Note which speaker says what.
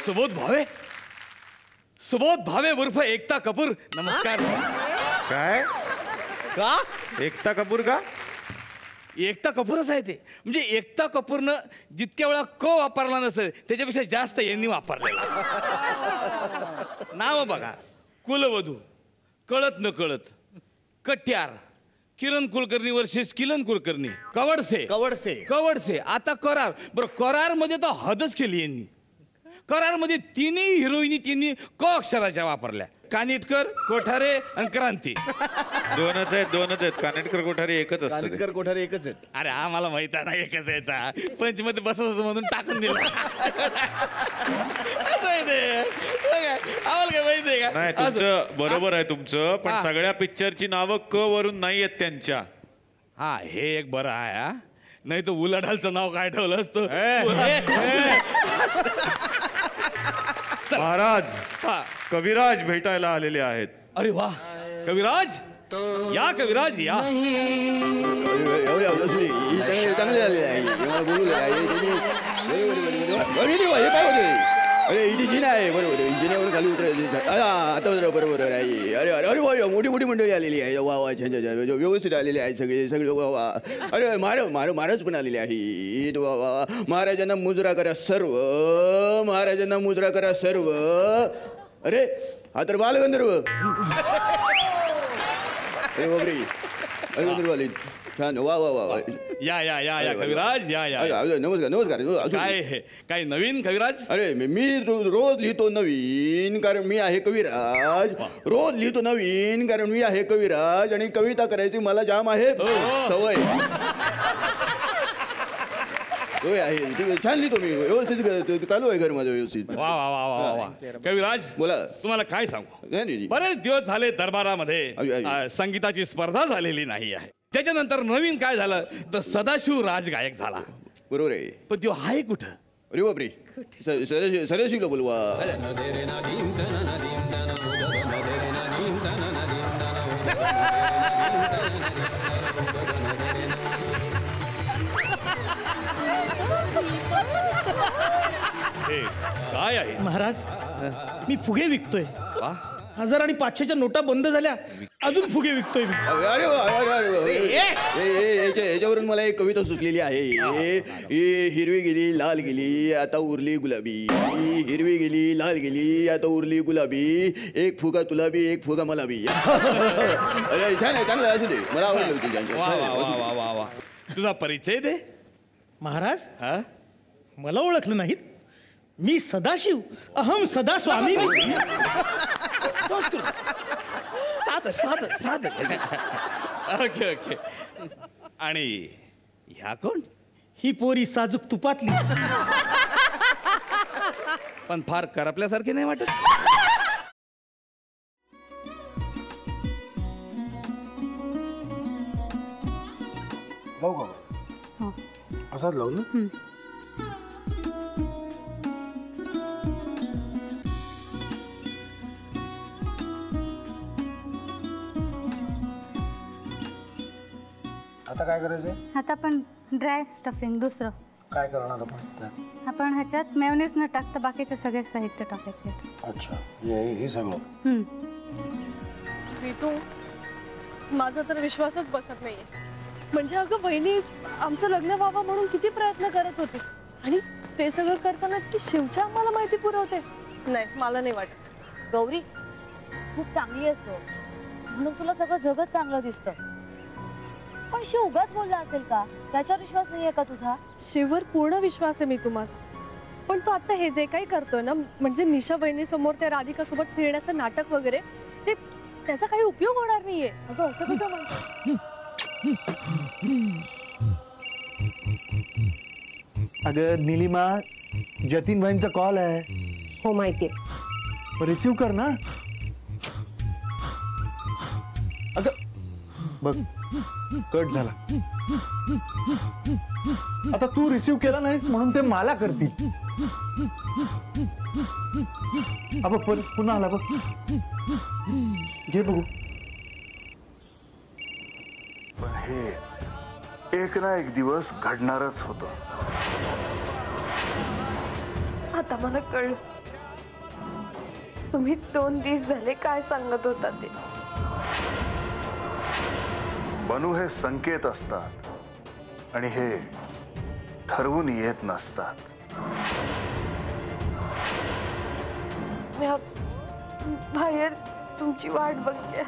Speaker 1: सुबोध भावे, सुबोध भावे उर्फ एकता कपूर, नमस्कार.
Speaker 2: काय
Speaker 1: का
Speaker 2: एकता कपूर का?
Speaker 1: एकता कपूरच आहे ते. म्हणजे एकता कपूरनं जितक्या वेळा क वापरला नसेल त्याच्यापेक्षा जास्त यांनी वापरलेला. नाव बघा, कुलवधू, कळत न कळत, कट्यार, किरण कुलकर्णी वर्सेस किरण कुलकर्णी, कवडसे
Speaker 3: कवडसे
Speaker 1: कवडसे, आता करार. बरं, करार मध्ये तर हदच केली यांनी. करार मध्ये तिन्ही हिरोईनी त्यांनी क अक्षराच्या वापरल्या. कानिटकर, कोठारे आणि क्रांती.
Speaker 2: दोनच आहेत. कानेटकर कोठारी एकच असतं.
Speaker 3: कानिटकर कोठारे एकच आहेत.
Speaker 1: अरे आम्हाला माहित आहे ना, एकच आहे. पंचमध्ये बसत होतो म्हणून टाकून दिलं. असं आहे ते. आम्हाला काय माहिती आहे का?
Speaker 2: नाही, तुमचं बरोबर आहे तुमचं, पण सगळ्या पिक्चरची नावं क वरून नाही आहेत त्यांच्या.
Speaker 1: हा, हे एक बरं आहे. हा, नाही तर उलाढालचं नाव काय ठेवलं असतं.
Speaker 2: महाराज, कविराज भेटायला आलेले आहेत.
Speaker 1: अरे वा, कविराज या, कविराज या.
Speaker 3: चांगले झालेले आहे. बोलू काय होते? अरे इथे जिना आहे. बरोबर, जिन्यावर खाली उतर. आता बरोबर आहे. अरे अरे अरे वा, मोठी मोठी मंडळी आलेली आहे. वा वा, छान छान, व्यवस्थित आलेले आहेत सगळे सगळे. वा वा. अरे महाराज पण आलेले आहेत. वा वा. महाराजांना मुजरा करा सर्व, महाराजांना मुजरा करा सर्व. अरे हा तर बालगंधर्व. अरे बापरे, अरे गंधर्व आले. छान. वा वा वा.
Speaker 1: या या या या कविराज, या या.
Speaker 3: नमस्कार नमस्कार.
Speaker 1: काय नवीन कविराज?
Speaker 3: अरे मी रोज लिहितो नवीन, कारण मी आहे कविराज. रोज लिहितो नवीन कारण मी आहे कविराज, आणि कविता करायची मला जाम आहे सवय. आहे. छान लिहितो मी, व्यवस्थित चालू आहे घर माझं व्यवस्थित.
Speaker 1: वा वा वा वा वा. कविराज,
Speaker 3: बोला.
Speaker 1: तुम्हाला काय सांगू, बरेच दिवस झाले दरबारामध्ये संगीताची स्पर्धा झालेली नाही आहे. त्याच्यानंतर नवीन काय झालं तर सदाशिव राज गायक झाला.
Speaker 3: बरोबर आहे,
Speaker 1: पण तो आहे कुठं?
Speaker 3: अरे बापरे, सदाशिवला बोलवा.
Speaker 1: काय आहे
Speaker 4: महाराज? मी फुगे विकतोय. 1000 आणि 500च्या नोटा बंद झाल्या, अजून फुगे विकतोय मी.
Speaker 3: याच्यावरून मला एक कविता सुचलेली आहे. हिरवी गेली लाल गेली आता उरली गुलाबी, हिरवी गेली लाल गेली आता उरली गुलाबी, एक फुगा तुला बी एक फुगा मला बी. अरे छान आहे, चांगलं असू दे, मला आवडलं.
Speaker 1: तुझा परिचय दे.
Speaker 4: महाराज, मला ओळखलं नाहीत? मी सदाशिव, अहम सदा स्वामी.
Speaker 1: Okay okay. आणि ह्या कोण?
Speaker 4: ही पोरी साजूक तुपातली,
Speaker 1: पण फार करपल्यासारखे नाही वाटत.
Speaker 5: लावू का? असाच लावू ना. आता काय करायचंय?
Speaker 6: आता आपण ड्राय स्टफिंग दुसरं
Speaker 5: काय करणार आपण त्यात?
Speaker 6: आपण ह्याच्यात मेयोनीज न टाकता बाकीचे सगळे साहित्य टाकायचे.
Speaker 5: अच्छा, हे सगळं.
Speaker 7: ऋतू, माझा तर विश्वासच बसत नाहीये. म्हणजे अगं बहिणी आमचं लग्न व्हावं म्हणून किती प्रयत्न करत होते, आणि ते सगळं करताना की शिवच्या आम्हाला माहिती पुरवते. नाही, मला नाही वाटत.
Speaker 8: गौरी खूप चांगली असतो म्हणून तुला सगळं जगत चांगलं दिसतं, पण शिव उगाच बोलला असेल का? त्याच्यावर विश्वास नाहीये का तुझा?
Speaker 7: शिववर पूर्ण विश्वास आहे मी तुम्हाला, पण तो आता हे जे काही करतोय ना, म्हणजे निशा बहिणी समोर त्या राधिका सोबत फिरण्याचं नाटक वगैरे, ते त्याचा काही उपयोग होणार नाहीये.
Speaker 8: अगं असं कसं म्हणतो?
Speaker 9: अगं निलिमा, जतीन भाईंचा कॉल आहे.
Speaker 7: हो माहितीये,
Speaker 9: रिसीव कर ना. अगं बघ, कट झाला. आता तू रिसीव केला नाहीस म्हणून ते मला करतील. अबा पुन्हा आला बघ, घे बघू.
Speaker 10: पण हे एक ना एक दिवस घडणारच होतं.
Speaker 7: आता मला कळलं तुम्ही 2 दिवस झाले काय सांगत होता ते?
Speaker 10: बनू हे संकेत असतात आणि हे ठरवून येत नसतात.
Speaker 7: मी बाहेर तुमची वाट बघते.